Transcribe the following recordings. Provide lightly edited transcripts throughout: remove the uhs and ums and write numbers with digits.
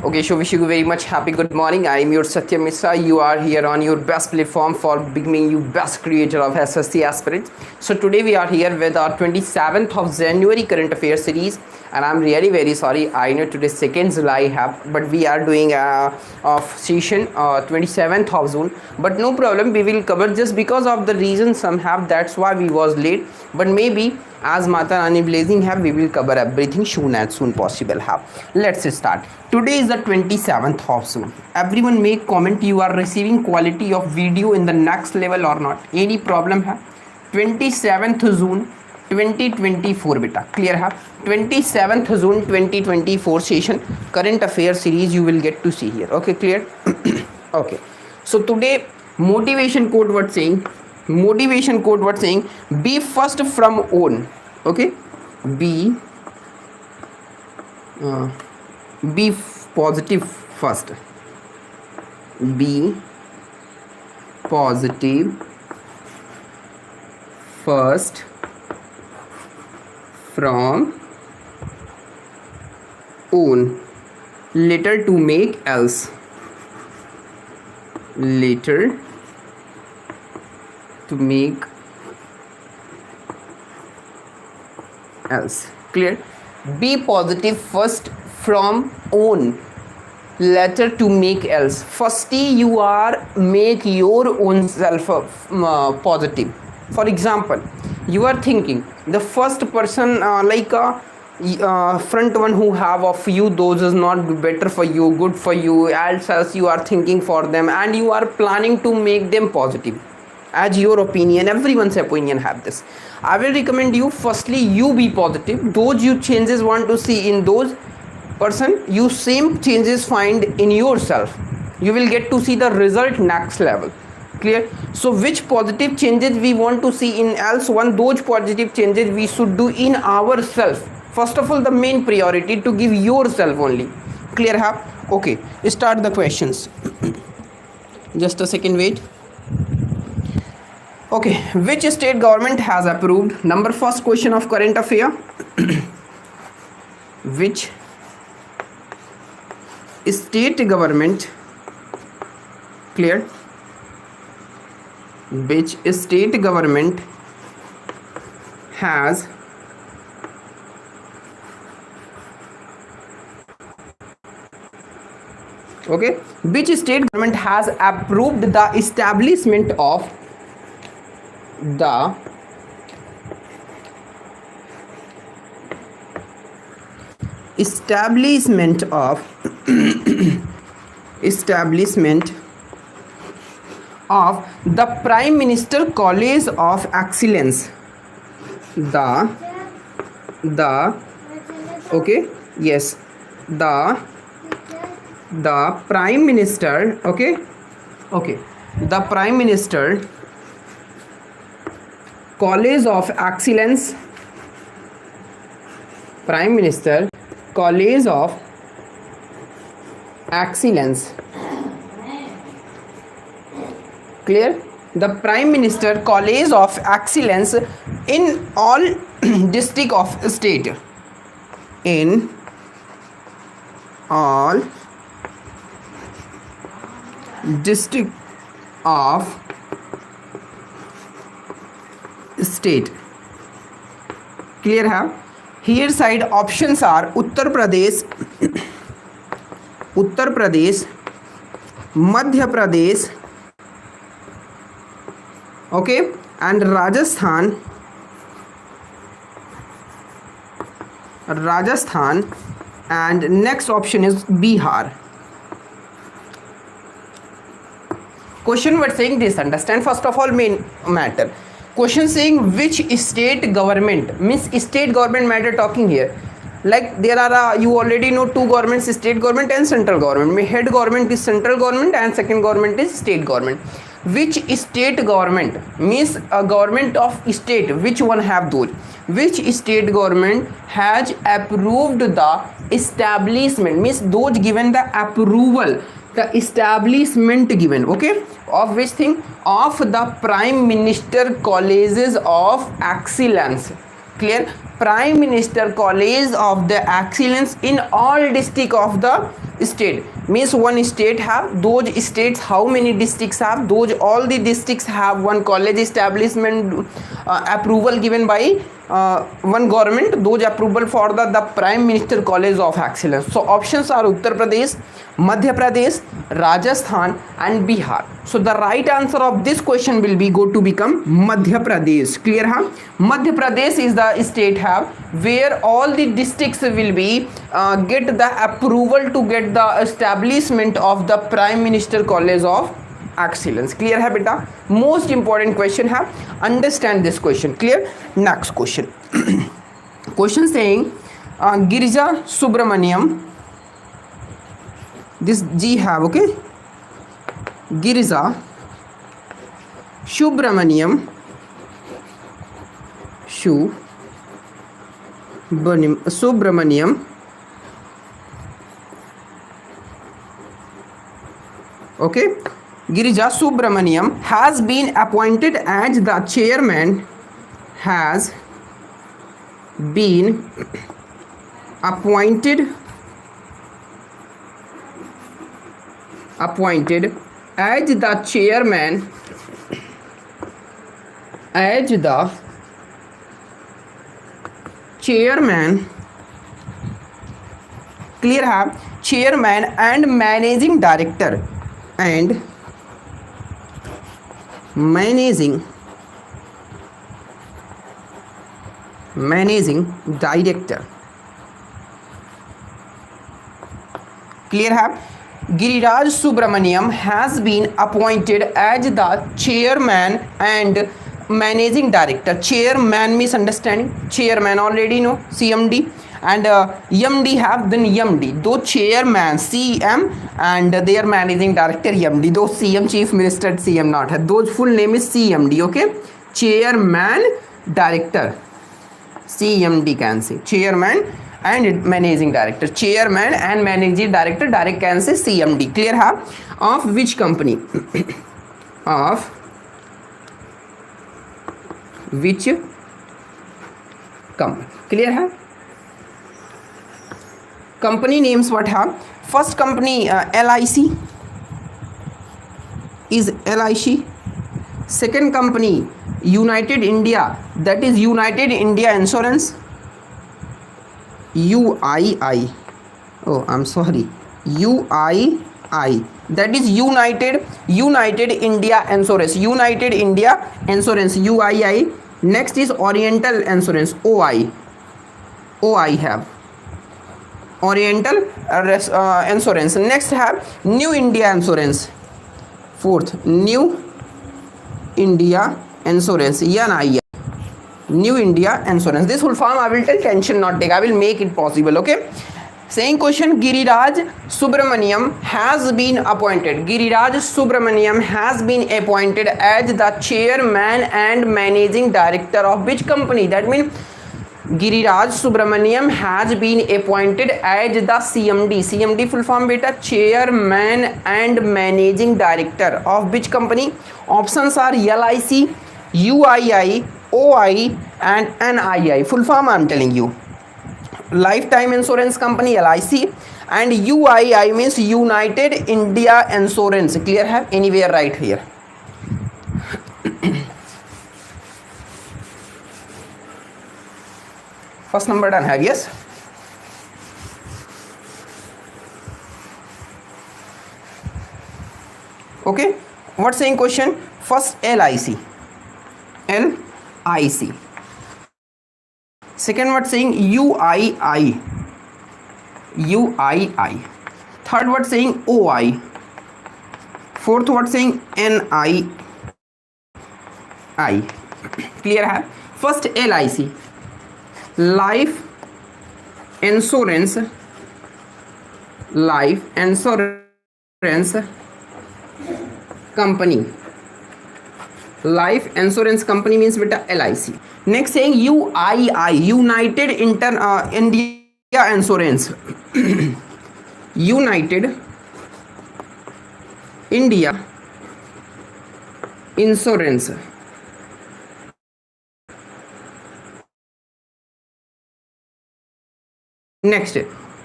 Okay, so wish you very much happy good morning. I am your Satya Mishra. You are here on your best platform for becoming you best creator of SSC aspirants. So today we are here with our 27th of January current affairs series, and I'm really very sorry. I know today 2nd July have, but we are doing a of session 27th of June. But no problem, we will cover just because of the reason some have. That's why we was late. But maybe as Mata Rani blazing have, we will cover everything soon as soon possible have. Let's start. Today is the 27th of June. Everyone make comment you are receiving quality of video in the next level or not. Any problem है? 27th June 2024 बेटा clear है. 27th June 2024 session current affairs series you will get to see here. Okay, clear? Okay. So today motivation quote what saying? Motivation quote what saying? Be first from own. Okay, be positive first. Be positive first from own, later to make else. Later to make else. Clear? Be positive first from own, later to make else. Firstly you are make your own self positive. For example, you are thinking the first person front one who have of you, those is not better for you, good for you, else you are thinking for them and you are planning to make them positive as your opinion. Everyone's opinion have this. I will recommend you firstly you be positive. Those you changes want to see in those person, you same changes find in yourself. You will get to see the result next level. Clear? So which positive changes we want to see in else one, those positive changes we should do in ourselves. First of all, the main priority to give yourself only. Clear hai? Okay, start the questions. Just a second, wait. Okay, which state government has approved? Number first question of current affair. Which state government, clear, which state government has okay, which state government has approved the establishment of the establishment of the Prime Minister College of Excellence. The okay, yes, the Prime Minister, okay, the Prime Minister College of Excellence, Prime Minister College of Excellence. Clear? The Prime Minister College of Excellence in all district of state. In all district of state. Clear hai? Here side options are Uttar Pradesh, Madhya Pradesh, okay, and Rajasthan, and next option is Bihar. Question was saying this, understand first of all main matter. Question saying which state government, means state government matter talking here. Like there are you already know two governments, state government and central government. Head government is central government and second government is state government. Which state government means a government of state, which one have those? Which state government has approved the establishment, means those given the approval, the establishment given, okay, of which thing? Of the Prime Minister Colleges of Excellence. Clear? Prime Minister College of the Excellence in all district of the state means one state have, those states how many districts have, those all the districts have one college establishment approval given by one government, those approval for the Prime Minister College of Excellence. So options are Uttar Pradesh, Madhya Pradesh, Rajasthan and Bihar. So the right answer of this question will be go to become Madhya Pradesh. Clear huh? Madhya Pradesh is the state have where all the districts will be get the approval to get the establishment of the Prime Minister College of Excellence. Clear hai beta? Most important question hai, understand this question. Clear? Next question. Question saying Girija Subramaniam, this G have, okay, Girija Subramaniam okay, Girija Subramaniam has been appointed as the chairman, has been appointed as the chairman, clear है, chairman and managing director and managing director. Clear है? Giriraj Subramaniam has been appointed as the chairman and managing director. Chairman means understanding, chairman already know, CMD, and MD have then MD, though chairman CM and their managing director MD, though CM chief minister CM not है, those full name is CMD. okay, chairman director CMD can say, chairman and managing director, chairman and managing director direct can say CMD. clear है? Of which company? Of which company? clear है? Company names what have? First company LIC is LIC. Second company United India, that is United India Insurance, UII. Oh, I'm sorry, UII, that is United India Insurance, United India Insurance, UII. Next is Oriental Insurance, OI have Oriental Insurance. Next have New India Insurance. Fourth, New India Insurance, NII, New India Insurance. This full form I will tell, tension not take, I will make it possible. okay, saying question, Giriraj Subramaniam has been appointed, Giriraj Subramaniam has been appointed as the chairman and managing director of which company? That means Giriraj Subramaniam has been appointed as the CMD. CMD full form beta, chairman and managing director of which company? Options are LIC, UII, OI and NII. Full form I am telling you. Lifetime Insurance Company LIC and UII means United India Insurance. clear है? Anywhere right here. First number done है, yes. okay, what saying question? First LIC, second what saying UII, third what saying OI, fourth what saying NII. clear है? First LIC, life insurance company, life insurance company means beta LIC. Next saying UII, United India Insurance, United India Insurance. Next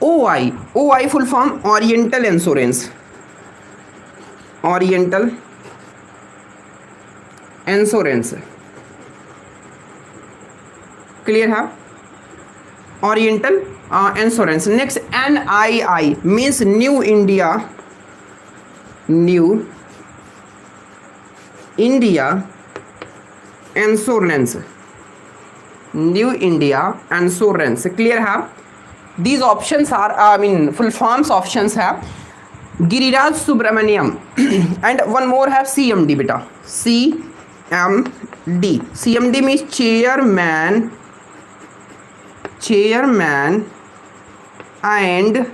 OI, OI full form Oriental Insurance, Oriental Insurance, clear है, Oriental Insurance. Next NII means New India, New India Insurance, New India Insurance, clear है। These options are, I mean, full forms options have Giriraj Subramaniam and one more have CMD beta, CMD, CMD means chairman, chairman and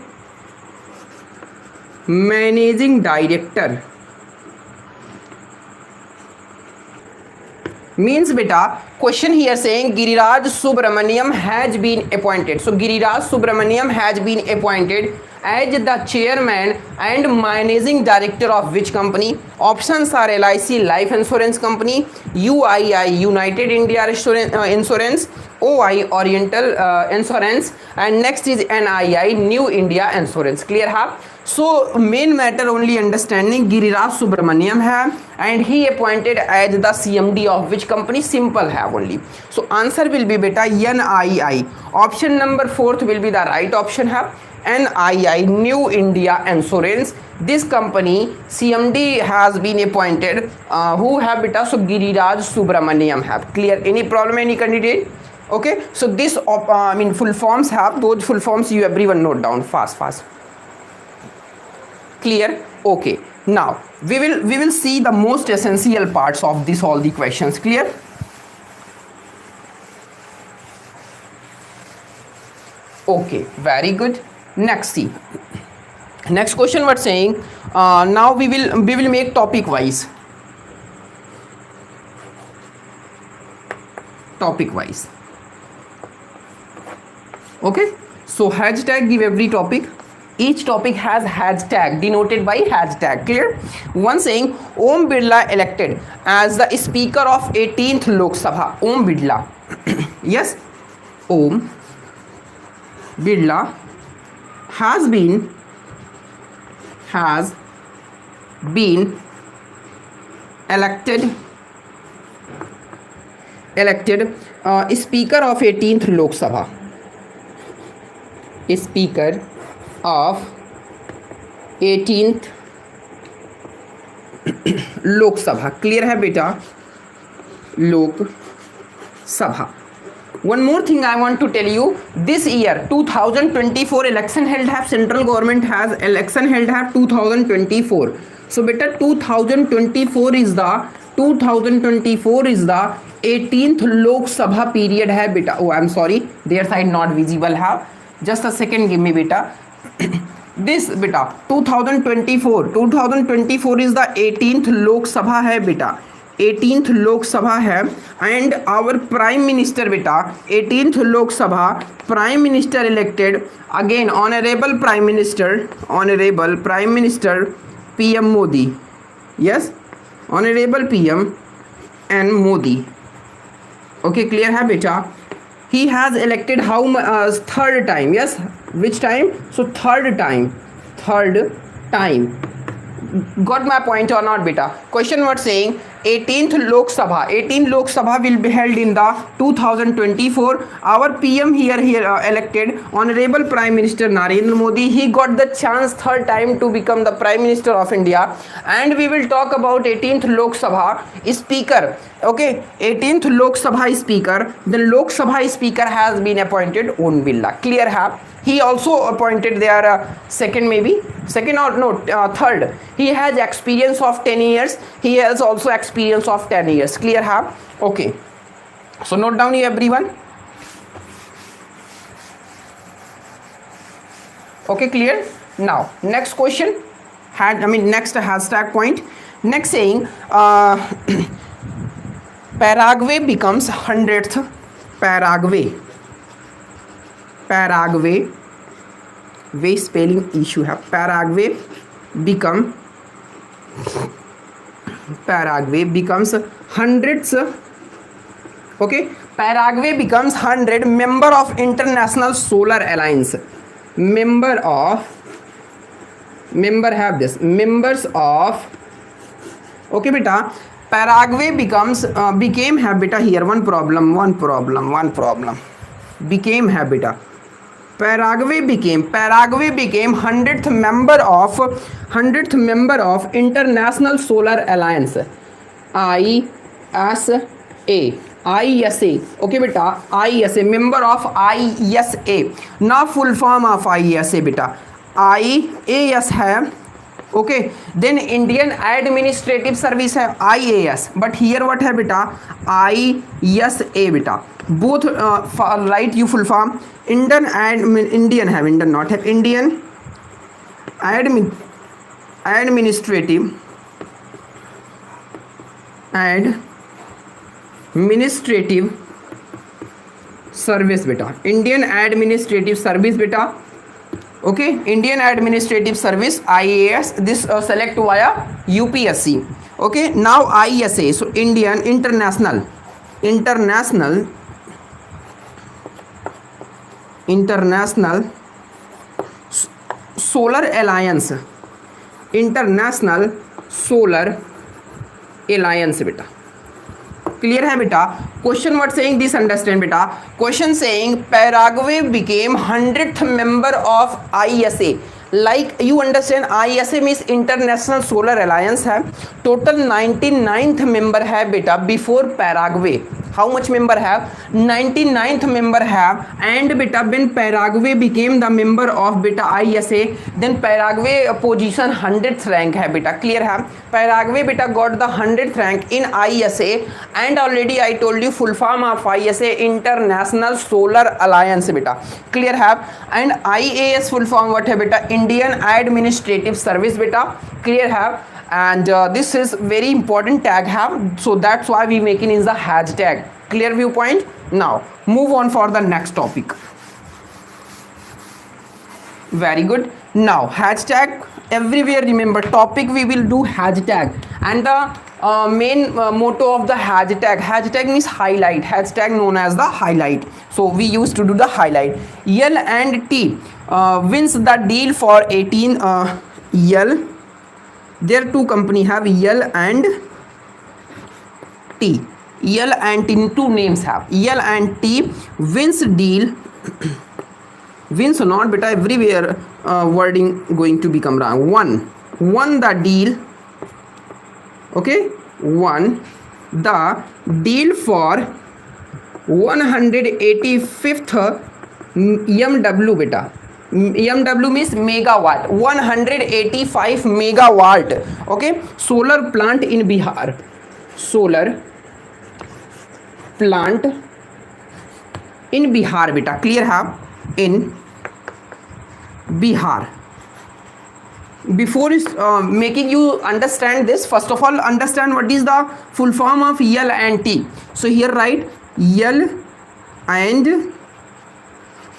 managing director, means beta question here saying Giriraj Subramaniam has been appointed. So Giriraj Subramaniam has been appointed as the chairman and managing director of which company? Options are LIC Life Insurance Company, UII United India Insurance, OI Oriental Insurance, and next is NII New India Insurance, clear है। So main matter only understanding Giriraj Subramaniam है and he appointed as the CMD of which company? Simple है only. So answer will be beta NII. Option number 4th will be the right option है, NII New India Insurance. This company CMD has been appointed who have beta? So Giriraj Subramaniam have, clear? Any problem, any candidate? Okay, so this I mean full forms have, those full forms you everyone note down fast, clear? Okay, now we will see the most essential parts of this, all the questions, clear? Okay, very good. Next, see, next question what saying, now we will make topic wise, okay? So hashtag give every topic, each topic has hashtag denoted by hashtag, clear? One saying Om Birla elected as the speaker of 18th Lok Sabha. Om Birla yes, Om Birla has been elected speaker of 18th Lok Sabha, speaker of 18th Lok Sabha, clear है बेटा, Lok Sabha। One more thing I want to tell you, this year 2024 election held have, central government has election held have 2024. So beta 2024 is the 18th Lok Sabha period है beta. Oh, I'm sorry, their side not visible have, just a second, give me beta. This beta 2024 is the 18th Lok Sabha है beta, 18th Lok Sabha है, and our prime minister beta 18th Lok Sabha prime minister elected again honorable prime minister PM Modi, yes, honorable PM and Modi, okay, clear है बेटा। He has elected how third time, yes, which time? So third time, got my point or not beta? Question what saying 18th Lok Sabha will be held in the 2024. Our PM here elected honorable Prime Minister Narendra Modi. He got the chance third time to become the Prime Minister of India, and we will talk about 18th Lok Sabha speaker, okay, 18th Lok Sabha speaker. The Lok Sabha speaker has been appointed Om Birla, clear है। He also appointed their third. He has experience of 10 years. He has also experience of 10 years. Clear है? Okay. So note down here everyone. Okay, clear? Now next question. Next hashtag point. Next saying Paraguay becomes 100th. Paraguay way spelling issue है। Paraguay becomes 100th, okay, Paraguay becomes 100 member of International Solar Alliance, member have this members of, okay beta, Paraguay became have beta here one problem became have beta, Paraguay became 100th member of International Solar Alliance, ISA, okay beta, ISA, member of ISA. Now full form of ISA beta, IAS है, okay, then Indian Administrative Service है IAS, but here what है बेटा, ISA बेटा, both write you full form. Indian have Indian not have Indian administrative service बेटा, Indian Administrative Service बेटा, okay, Indian Administrative Service IAS, this select via UPSC, okay. Now ISA, so Indian International Solar Alliance, International Solar Alliance बेटा, clear है बेटा. Question what saying, this understand बेटा. Question saying Paraguay became 100th member of ISA. Like you understand, ISA means International Solar Alliance है, total 99th member है बेटा before Paraguay. How much member have? 99th member have, and beta when Paraguay became the member of beta ISA, then Paraguay position 100th rank है beta, clear है. Paraguay beta got the 100th rank in ISA, and already I told you full form of ISA, International Solar Alliance beta, clear है. And IAS full form what है beta, Indian Administrative Service beta, clear है. And this is very important tag have, so that's why we making in the hashtag, clear viewpoint. Now move on for the next topic. Very good. Now hashtag everywhere, remember topic we will do hashtag, and the main motto of the hashtag means highlight, hashtag known as the highlight, so we used to do the highlight. L&T wins the deal for 18 L. There two company have L and T. L and T, two names have. L and T wins deal. Wins or not beta, everywhere wording going to become wrong. Won the deal. Okay, won the deal for 185th MW beta. MW means megawatt, 185 megawatt, okay, solar plant in Bihar. Solar plant in Bihar beta, clear है, in Bihar. Before making you understand this, first of all understand what is the full form of L and T. So here write L and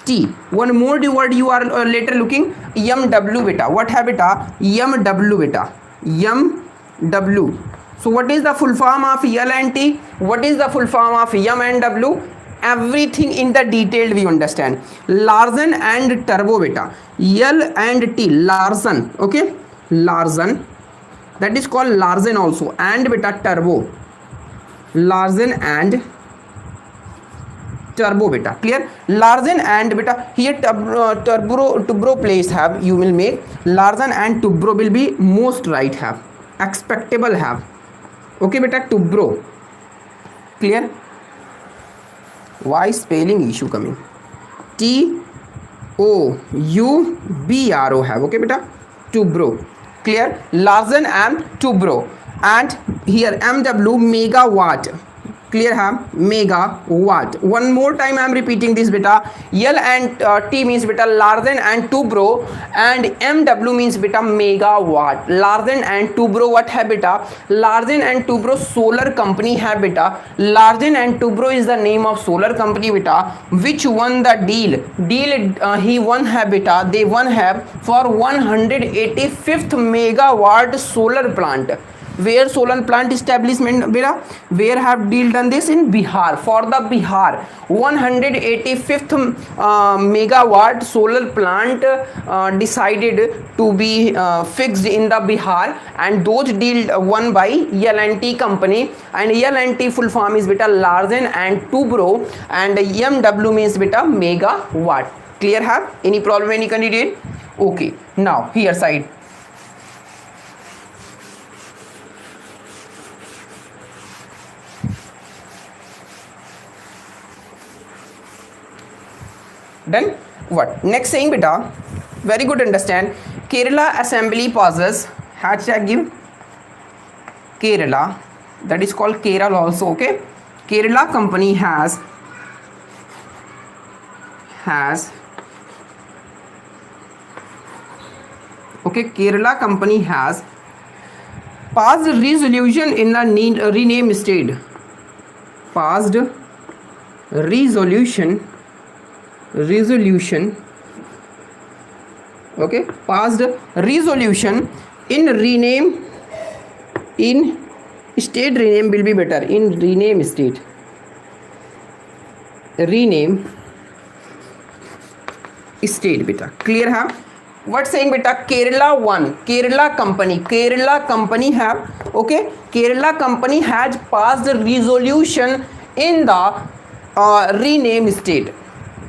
T. One more word you are later looking, MW beta. What have beta? MW beta. MW. So what is the full form of L and T? What is the full form of M and W? Everything in the detail we understand. Larsen and Turbo beta. L and T, Larsen, okay, Larsen, that is called Larsen also, and beta Turbo, Larsen and Turbo beta, clear. Larsen and beta, here Tubro place have, you will make Larsen and Tubro will be most right have, expectable have, okay beta, Tubro, clear. Why spelling issue coming? TOUBRO have, okay beta, Tubro, clear. Larsen and Tubro, and here MW megawatt, clear है, megawatt. One more time I am repeating this beta. L and T means beta Larsen and Tubro, and MW means beta megawatt. Larsen and Tubro what है beta? Larsen and Tubro solar company है beta. Larsen and Tubro is the name of solar company beta, which won the deal. He won है beta. They won है for 185th megawatt solar plant. where solar plant establishment beta, where have deal done this? In Bihar. For the Bihar 185th megawatt solar plant decided to be fixed in the Bihar, and those deal won by L&T company, and L&T full form is beta Larsen and Toubro, and MW means beta megawatt. Clear? Have any problem, any candidate? Okay, now here side. Done. What next saying beta? Very good, understand. Kerala assembly passes, hashtag give Kerala, that is called Kerala also. Okay, Kerala company has okay, Kerala company has passed resolution in the rename state. Passed resolution, okay, passed resolution in rename, in state rename will be better, in rename state, rename state beta. Clear? Have what saying beta? Kerala one, Kerala company have, okay, Kerala company has passed resolution in the rename state.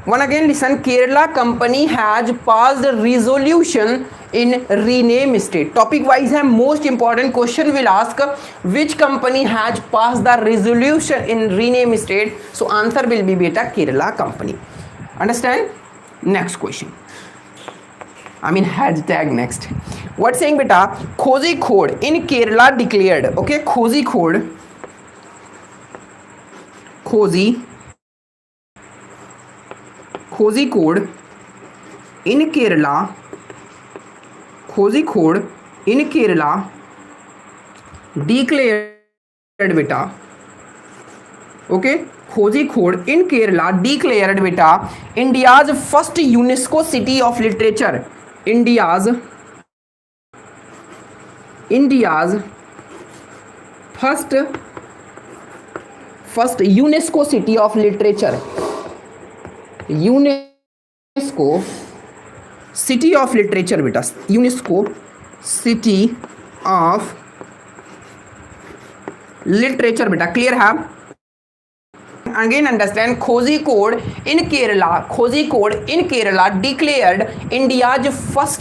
One again listen, Kerala company has passed resolution in rename state. Topic wise है, most important question will ask which company has passed the resolution in rename state. So answer will be beta Kerala company. Understand? Next question. I mean hashtag next. What saying beta? Kozhikode in Kerala declared. Okay, Kozhikode in Kerala, Kozhikode in Kerala declared beta. Okay, Kozhikode in Kerala declared beta India's first UNESCO city of literature. India's first UNESCO city of literature. UNESCO city of literature beta. UNESCO city of literature beta. Clear? Have again understand, Kozhikode in Kerala declared India's first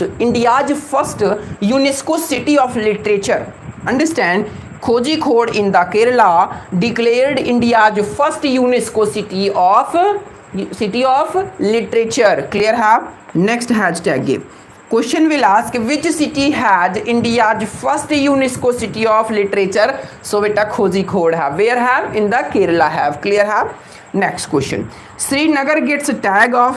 UNESCO city of literature. Understand? Kozhikode in the Kerala declared India's first UNESCO city of literature. Clear? Have next hashtag give. Question will ask which city has India's first UNESCO city of literature. So beta Kozhikode have. Where have? In the Kerala have. Clear? Have next question. Srinagar gets a tag of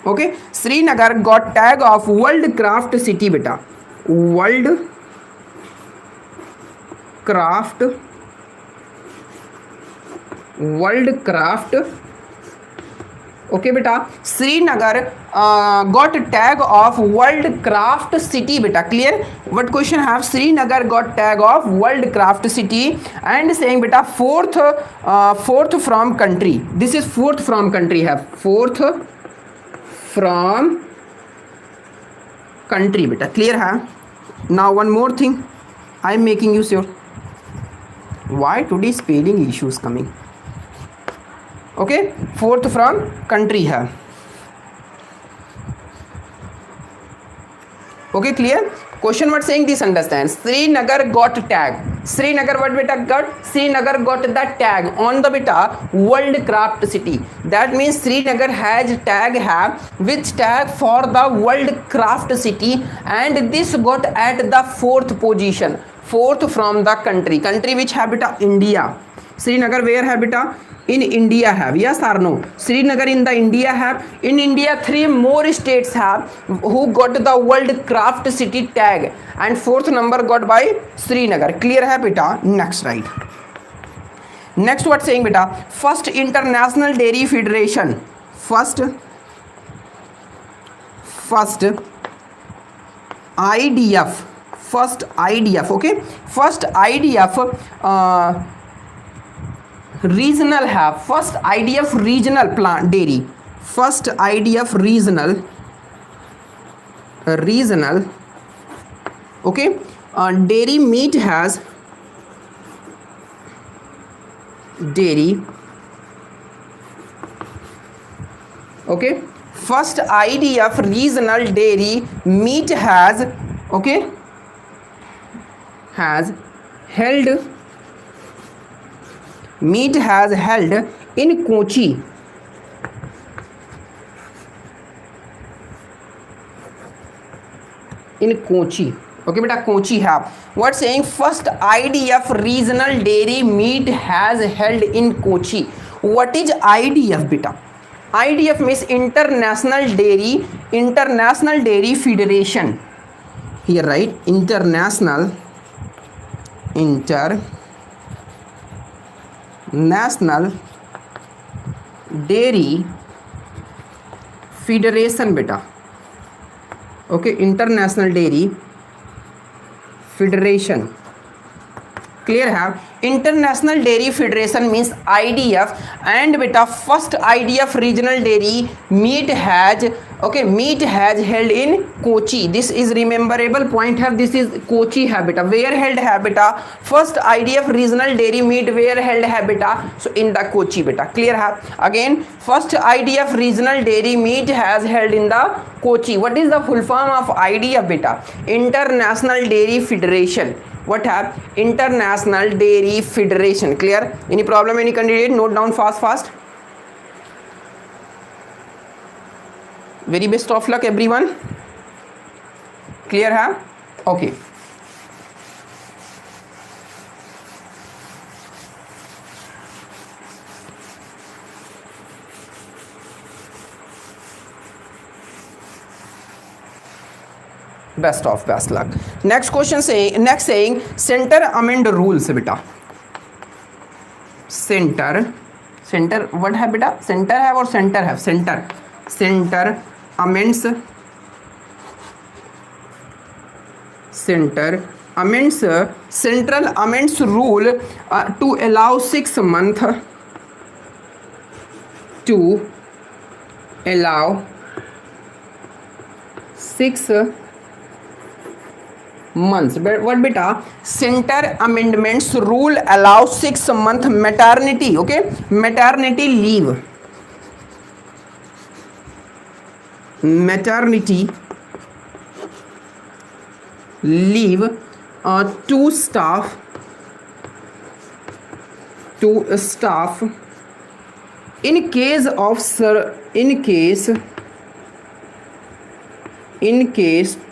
okay, Srinagar got tag of World Craft City beta. World Craft okay beta, Srinagar got tag of World Craft City beta. Clear? What question have? Srinagar got tag of World Craft City, and saying beta fourth from country. This is fourth from country. Have fourth from country beta. Clear? Have now one more thing I am making you sure. Why today spelling issues coming? Okay, fourth from country है. Okay, clear? Question what saying this, understand? Srinagar got tag. Srinagar what beta got? Srinagar got the tag on the beta World Craft City. That means Srinagar has tag have which tag for the World Craft City, and this got at the fourth position. Fourth from the country which have beta India. Srinagar where have beta? In India have. Yes or no? Srinagar in the India have. In India 3 more states have who got the World Craft City tag, and fourth number got by Srinagar. Clear है बेटा? Next right. Next what saying बेटा, first International Dairy Federation, first IDF, first IDF, okay, first IDF regional have, first IDF regional plant dairy, first IDF regional, okay, dairy meat has, dairy, okay, first IDF regional dairy meat has, okay, has held, meat has held in Kochi, in Kochi, okay beta, Kochi have, what saying, first IDF regional dairy meat has held in Kochi. What is IDF beta? IDF means International Dairy Federation. Here right, International Dairy Federation beta. Okay, International Dairy Federation. Clear have, International Dairy Federation means IDF, and beta first IDF regional dairy meat has, okay, meat has held in Kochi. This is rememberable point have, this is Kochi have beta, where held have beta, first IDF regional dairy meat where held have beta, so in the Kochi beta. Clear have, again first IDF regional dairy meat has held in the Kochi. What is the full form of IDF beta? International Dairy Federation. What have, International Dairy Federation. Clear? Any problem, any candidate? Note down fast. Very best of luck everyone. Clear have? Okay. Best luck. Next question saying center amend rules beta. Center what have beta? Center have or center have? Center amends central amends rule to allow 6 months to allow 6 months. But what beta? Center amendments rule allows 6 month maternity, okay, maternity leave to staff in case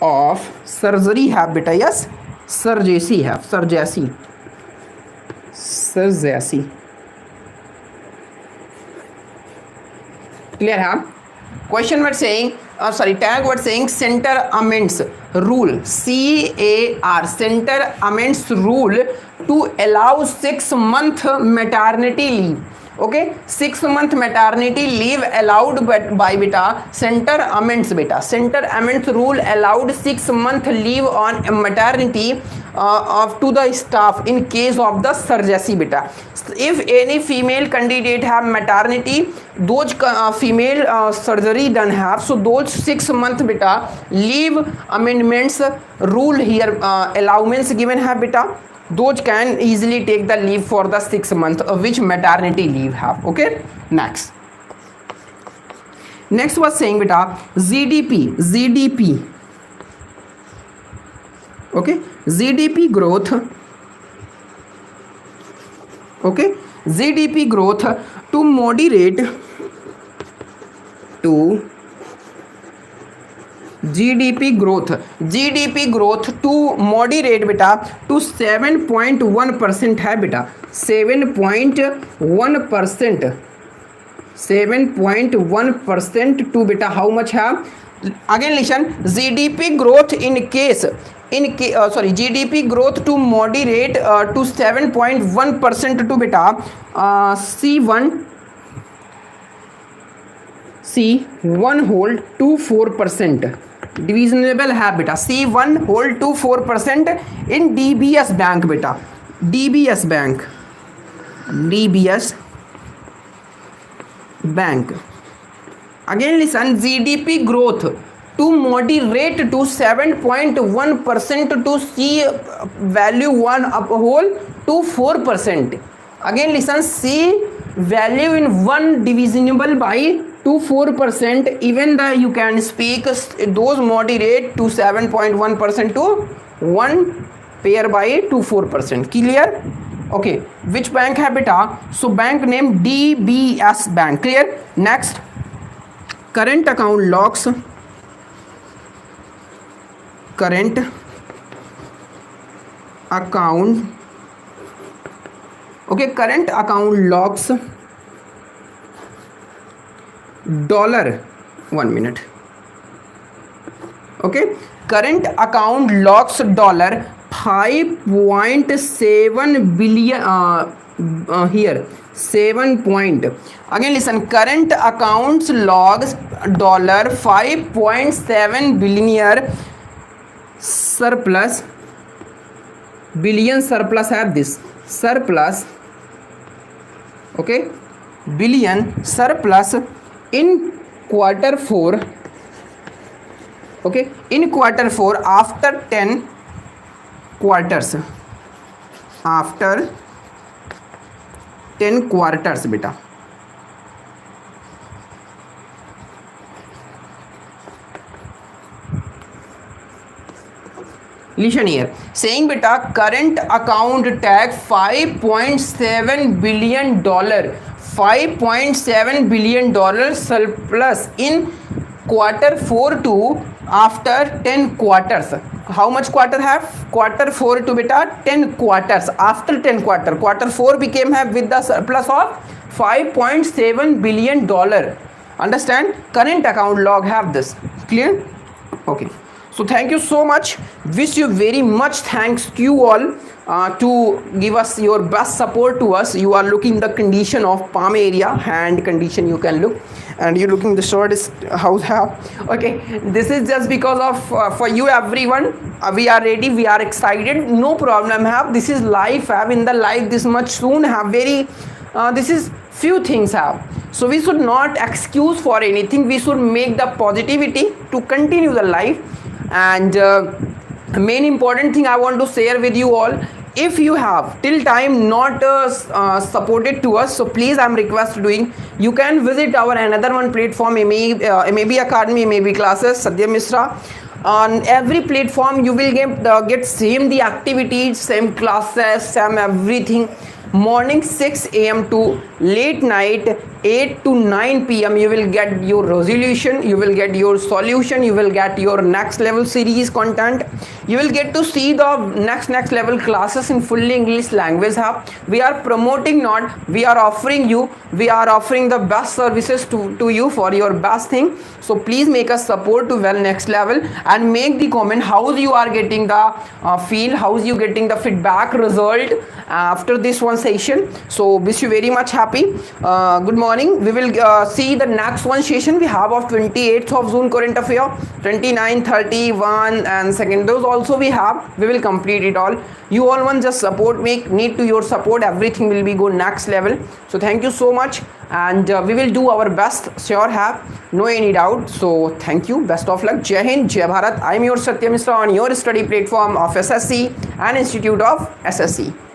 of surgery have beta. Yes, surgery have, surgery. Clear have? Question word saying, tag word saying center amends rule, CAR, center amends rule to allow 6 month maternity leave. Okay, 6 month maternity leave allowed by beta center amends beta. Center amends rule allowed 6 month leave on maternity to the staff in case of the surgery beta. If any female candidate have maternity, those female surgery done have, so those 6 month beta leave amendments rule here allowance given have beta, those can easily take the leave for the 6 month which maternity leave have. Okay, next was saying beta GDP, okay, GDP growth, okay, GDP growth to moderate GDP growth to moderate beta to 7.1% है बेटा, 7.1% to beta how much है? Again listen, GDP growth in case GDP growth to moderate to 7.1% to beta C1 hold to 4%, डिविजनेबल है बेटा, C1 hold to 4% in DBS bank बेटा, DBS bank. Again listen, GDP growth to moderate to 7.1% to C value 1 up whole to 4%. Again listen, C value in 1 divisible by to 4%, even the you can speak those moderate to 7.1% to 1 pair by to 4%. Clear? Okay, which bank है बेटा? So bank name DBS bank. Clear? Next, current account logs, current account, okay, current account logs dollar, 1 minute, okay, current account logs dollar 5.7 billion here 7 point. Again listen, current accounts logs dollar 5.7 billion surplus, billion surplus have this surplus, okay, billion surplus in quarter 4, okay, in quarter 4 after 10 quarters, after 10 quarters बेटा. Listen here, saying beta current account tag 5.7 billion dollar, 5.7 billion dollar surplus in quarter 4 to after 10 quarters. How much quarter have? Quarter 4 to beta 10 quarters. After 10 quarter 4 became have with the surplus of 5.7 billion dollar. Understand? Current account log have this. Clear? Okay. So thank you so much. Wish you very much thanks to you all to give us your best support to us. You are looking the condition of palm area, hand condition you can look, and you looking the short is house have. Okay, this is just because of for you everyone. We are ready, we are excited, no problem have. This is life have, in the life this much soon have very this is few things have. So we should not excuse for anything, we should make the positivity to continue the life. And main important thing I want to share with you all, if you have till time not supported to us, so please I'm request doing, you can visit our another one platform, MAB Academy, MAB classes, Satyam Misra. On every platform you will get same the activities, same classes, same everything. Morning 6 AM to late night 8 to 9 PM you will get your resolution, you will get your solution, you will get your next level series content, you will get to see the next level classes in fully English language hub. We are promoting, not we are offering you, we are offering the best services to you for your best thing. So please make us support to well next level, and make the comment how you are getting the feel, how you getting the feedback result after this one session. So wish you very much happy. Good morning. We will see the next one session we have of 28th of June current affair, 29, 31 and second, those also we have. We will complete it all. You all want just support, make need to your support, everything will be go next level. So thank you so much, and we will do our best, sure have no any doubt. So thank you, best of luck. Jai Hind, Jai Bharat. I am your Satyam Misra on your study platform of SSC and Institute of SSC.